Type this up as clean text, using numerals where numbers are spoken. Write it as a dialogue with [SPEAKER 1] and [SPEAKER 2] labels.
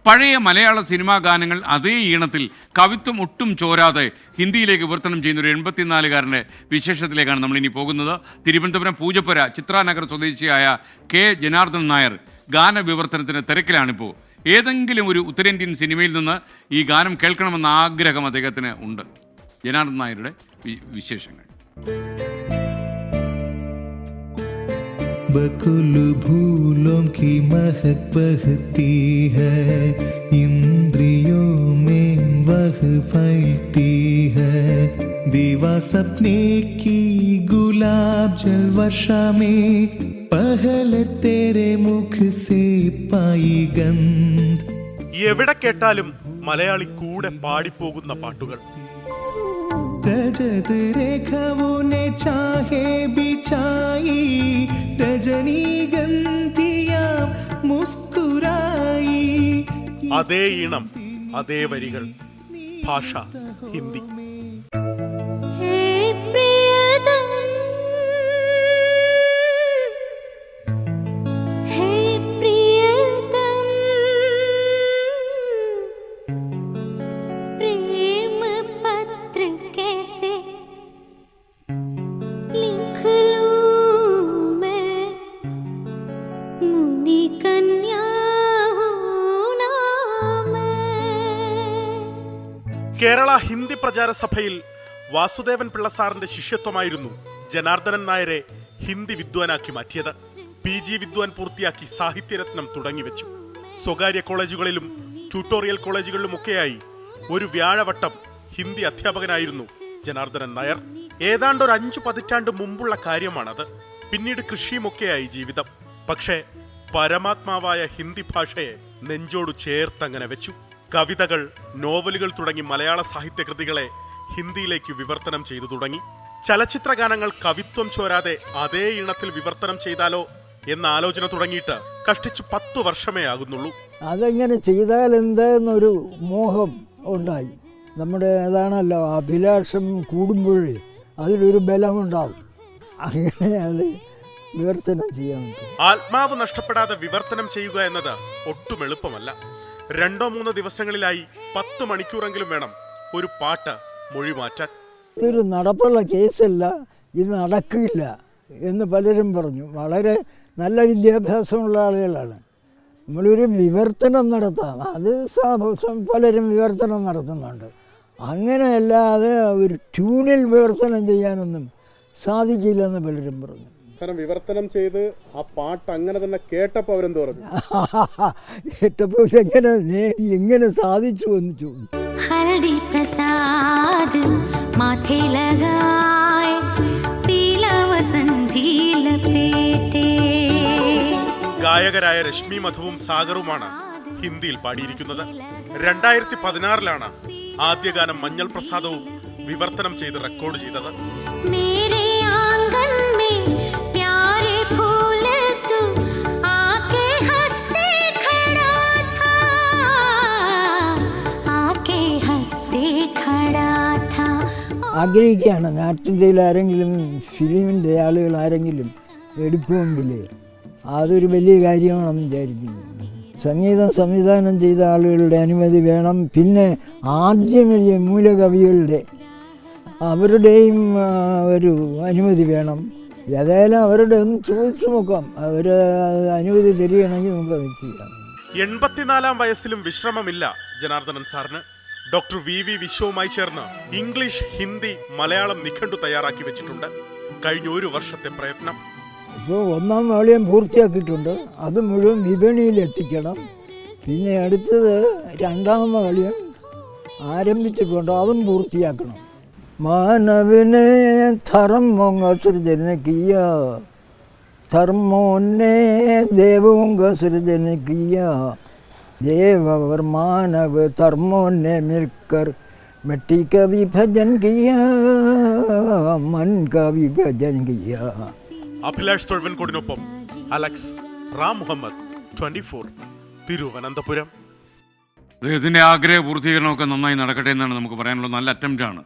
[SPEAKER 1] പഴയ മലയാള സിനിമാ ഗാനങ്ങൾ അതേ ഈണത്തിൽ കവിത്വം ഒട്ടും ചോരാതെ ഹിന്ദിയിലേക്ക് വിവർത്തനം ചെയ്യുന്ന ഒരു 84-കാരൻ്റെ വിശേഷത്തിലേക്കാണ് നമ്മളിനി പോകുന്നത്. തിരുവനന്തപുരം പൂജപ്പുര ചിത്രാനഗർ സ്വദേശിയായ കെ ജനാർദ്ദനൻ നായർ ഗാനവിവർത്തനത്തിന് തിരക്കിലാണിപ്പോൾ. ഏതെങ്കിലും ഒരു ഉത്തരേന്ത്യൻ സിനിമയിൽ നിന്ന് ഈ ഗാനം കേൾക്കണമെന്ന ആഗ്രഹം അദ്ദേഹത്തിന് ഉണ്ട്. ജനാർദ്ദനൻ നായരുടെ വിശേഷങ്ങൾ.
[SPEAKER 2] बकुल फूलों की महक बहती है, इंद्रियों में वह फैलती है, दीवा सपने की गुलाब जल वर्षा में पहले तेरे मुख से पाई गंध.
[SPEAKER 3] എവിടെ കേട്ടാലും മലയാളി കൂടെ പാടിപ്പോകുന്ന പാട്ടുകൾ.
[SPEAKER 2] रजत रेखाओं ने चाहे बिछाई, रजनीगंधियां मुस्कुराई.
[SPEAKER 3] അതേ ഈണം, അതേ വരികൾ, ഭാഷ ഹിന്ദി. കേരള ഹിന്ദി പ്രചാര സഭയിൽ വാസുദേവൻ പിള്ള സാറിന്റെ ശിഷ്യത്വമായിരുന്നു ജനാർദ്ദനൻ നായരെ ഹിന്ദി വിദ്വാനാക്കി മാറ്റിയത്. PG വിദ്വാൻ പൂർത്തിയാക്കി സാഹിത്യരത്നം തുടങ്ങിവെച്ചു. സ്വകാര്യ കോളേജുകളിലും ട്യൂട്ടോറിയൽ കോളേജുകളിലുമൊക്കെയായി ഒരു വ്യാഴവട്ടം ഹിന്ദി അധ്യാപകനായിരുന്നു ജനാർദ്ദനൻ നായർ. ഏതാണ്ട് ഒരു 5 പതിറ്റാണ്ട് മുമ്പുള്ള കാര്യമാണത്. പിന്നീട് കൃഷിയുമൊക്കെയായി ജീവിതം. പക്ഷേ പരമാത്മാവായ ഹിന്ദി ഭാഷയെ നെഞ്ചോട് ചേർത്തങ്ങനെ വെച്ചു. കവിതകൾ, നോവലുകൾ തുടങ്ങി മലയാള സാഹിത്യകൃതികളെ ഹിന്ദിയിലേക്ക് വിവർത്തനം ചെയ്തു തുടങ്ങി. ചലച്ചിത്ര ഗാനങ്ങൾ കവിത്വം ചോരാതെ അതേ ഈണത്തിൽ വിവർത്തനം ചെയ്താലോ എന്ന ആലോചന തുടങ്ങിയിട്ട് കഷ്ടിച്ചു 10 വർഷമേ ആകുന്നുള്ളൂ.
[SPEAKER 4] അതെങ്ങനെ ചെയ്താൽ എന്താന്നൊരു മോഹം ഉണ്ടായി. നമ്മുടെ ഏതാണല്ലോ അഭിലാഷം കൂടുമ്പോഴേ അതിലൊരു ബലമുണ്ടാവും. അങ്ങനെ അത് വിവർത്തനം ചെയ്യാൻ പറ്റും.
[SPEAKER 3] ആത്മാവ് നഷ്ടപ്പെടാതെ വിവർത്തനം ചെയ്യുക എന്നത് ഒട്ടും എളുപ്പമല്ല. 2-3 ദിവസങ്ങളിലായി 10 മണിക്കൂറെങ്കിലും വേണം ഒരു പാട്ട് മൊഴി മാറ്റാൻ.
[SPEAKER 4] ഇതൊരു നടപ്പുള്ള കേസല്ല, ഇത് നടക്കില്ല എന്ന് പലരും പറഞ്ഞു. വളരെ നല്ല വിദ്യാഭ്യാസമുള്ള ആളുകളാണ്. നമ്മളൊരു വിവർത്തനം നടത്താം, അത് പലരും വിവർത്തനം നടത്തുന്നുണ്ട്. അങ്ങനെയല്ലാതെ ഒരു ട്യൂണിൽ വിവർത്തനം ചെയ്യാനൊന്നും സാധിക്കില്ലെന്ന് പലരും പറഞ്ഞു.
[SPEAKER 5] വിവർത്തനം ചെയ്ത് ആ പാട്ട് അങ്ങനെ തന്നെ കേട്ടപ്പോൾ അവരെന്ത് പറഞ്ഞു?
[SPEAKER 4] കേട്ടപ്പോൾ എങ്ങനെ സാധിച്ചു എന്ന് ചോദിച്ചു.
[SPEAKER 3] ഗായകരായ രശ്മി മധുവും സാഗറുമാണ് ഹിന്ദിയിൽ പാടിയിരിക്കുന്നത്. 2016 ആദ്യ ഗാനം മഞ്ഞൾ പ്രസാദവും വിവർത്തനം ചെയ്ത് റെക്കോർഡ് ചെയ്തത്.
[SPEAKER 4] ആഗ്രഹിക്കുകയാണ് നോർത്ത് ഇന്ത്യയിൽ ആരെങ്കിലും ഫിലിമിൻ്റെ ആളുകൾ ആരെങ്കിലും എടുക്കുമെങ്കിൽ അതൊരു വലിയ കാര്യമാണെന്ന് വിചാരിക്കുന്നു. സംഗീതം സംവിധാനം ചെയ്ത ആളുകളുടെ അനുമതി വേണം. പിന്നെ ആദ്യം വലിയ മൂലകവികളുടെ അവരുടെയും ഒരു അനുമതി വേണം. ഏതായാലും അവരുടെ ഒന്ന് ചോദിച്ചു നോക്കാം. അവർ അനുമതി തരികയാണെങ്കിൽ നമുക്ക് അത് ചെയ്യാം.
[SPEAKER 3] 84 വയസ്സിലും വിശ്രമമില്ല ജനാർദ്ദനൻ സാറിന്. ഡോക്ടർ VV വിശ്വവുമായി ചേർന്ന് ഇംഗ്ലീഷ്, ഹിന്ദി, മലയാളം നിഘണ്ടു തയ്യാറാക്കി വെച്ചിട്ടുണ്ട്. കഴിഞ്ഞ 1 വർഷത്തെ പ്രയത്നം.
[SPEAKER 4] ഇപ്പോൾ 1ാം വാള്യം പൂർത്തിയാക്കിയിട്ടുണ്ട്. അത് മുഴുവൻ വിപണിയിൽ എത്തിക്കണം. പിന്നെ അടുത്തത് 2ാം വാള്യം ആരംഭിച്ചിട്ടുണ്ട്, അതും പൂർത്തിയാക്കണം. മാനവനെ धर्मों का सृजन किया, धर्मों ने देवों का सृजन किया, देव और मानव धर्मों ने मिलकर मिट्टी का विभजन किया, मन का विभजन किया.
[SPEAKER 3] അഭിലാഷ് തൊഴുവൻകോടിനൊപ്പം അലക്സ് റാം മുഹമ്മദ്, 24 തിരുവനന്തപുരം.
[SPEAKER 1] അദ്ദേഹത്തിൻ്റെ ആഗ്രഹ പൂർത്തീകരണമൊക്കെ നന്നായി നടക്കട്ടെ എന്നാണ് നമുക്ക് പറയാനുള്ളത്. നല്ല അറ്റംപ്റ്റാണ്.